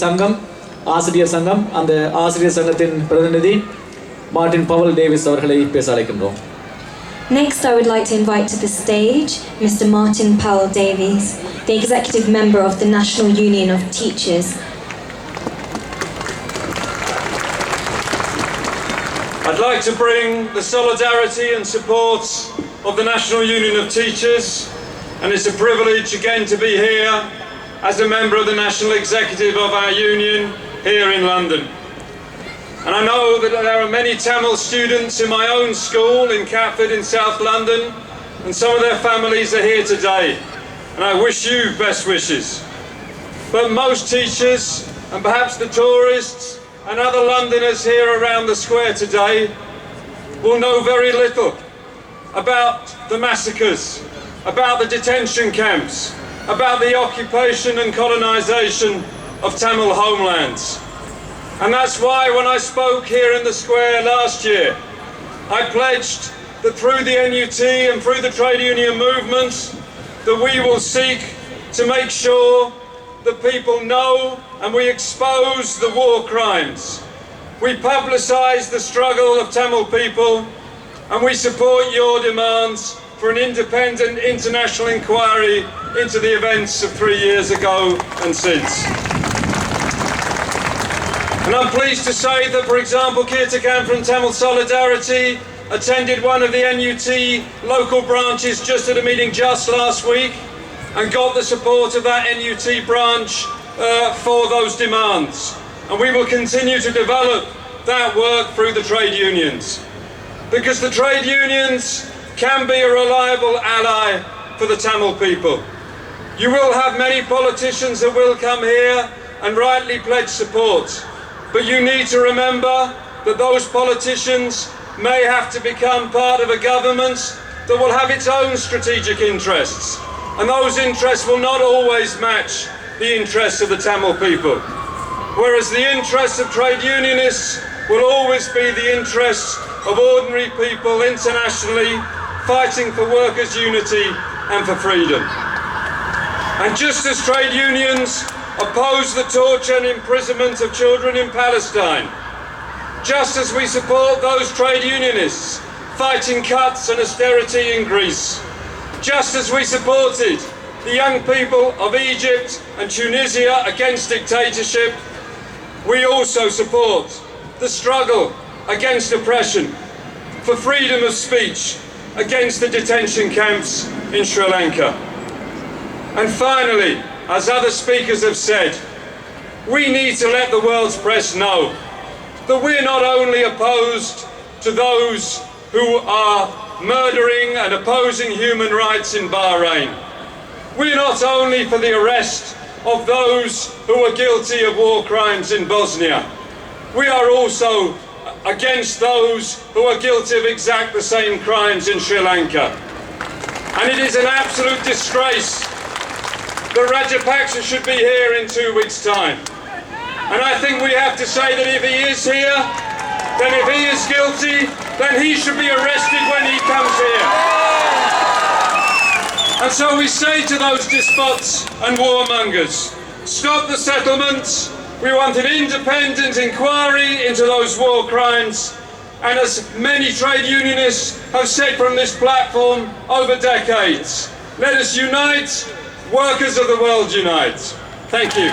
சங்கம் ஆசிரியர் சங்கம் அந்த ஆசிரியர் சங்கத்தின் பிரதிநிதி மார்ட்டின் Powell-Davies அவர்களை பேச அழைக்கின்றோம். Next, I would like to invite to the stage Mr. Martin Powell-Davies, the executive member of the National Union of Teachers. I'd like to bring the solidarity and support of the National Union of Teachers, and it's a privilege again to be here as a member of the National Executive of our union here in London. And I know that there are many Tamil students in my own school in Catford in South London, and some of their families are here today, and I wish you best wishes. But most teachers, and perhaps the tourists and other Londoners here around the square today, will know very little about the massacres, about the detention camps, about the occupation and colonisation of Tamil homelands. And that's why when I spoke here in the square last year, I pledged that through the NUT and through the trade union movements, that we will seek to make sure that people know and we expose the war crimes. We publicise the struggle of Tamil people, and we support your demands for an independent international inquiry into the events of 3 years ago and since. And I'm pleased to say that, for example, Kirtikan from Tamil Solidarity attended one of the NUT local branches just at a meeting just last week and got the support of that NUT branch for those demands. And we will continue to develop that work through the trade unions, because the trade unions can be a reliable ally for the Tamil people. You will have many politicians that will come here and rightly pledge support, but you need to remember that those politicians may have to become part of a government that will have its own strategic interests, and those interests will not always match the interests of the Tamil people, whereas the interests of trade unionists will always be the interests of ordinary people internationally fighting for workers' unity and for freedom. And just as trade unions oppose the torture and imprisonment of children in Palestine, just as we support those trade unionists fighting cuts and austerity in Greece, just as we supported the young people of Egypt and Tunisia against dictatorship, we also support the struggle against oppression, for freedom of speech, against the detention camps in Sri Lanka. And finally, as other speakers have said, we need to let the world's press know that we're not only opposed to those who are murdering and opposing human rights in Bahrain. We're not only for the arrest of those who are guilty of war crimes in Bosnia. We are also against those who are guilty of exact the same crimes in Sri Lanka. And it is an absolute disgrace that Rajapaksa should be here in 2 weeks' time. And I think we have to say that if he is here, then if he is guilty, then he should be arrested when he comes here. And so we say to those despots and warmongers, stop the settlements. We want an independent inquiry into those war crimes. And as many trade unionists have said from this platform over decades, let us unite, workers of the world unite. Thank you.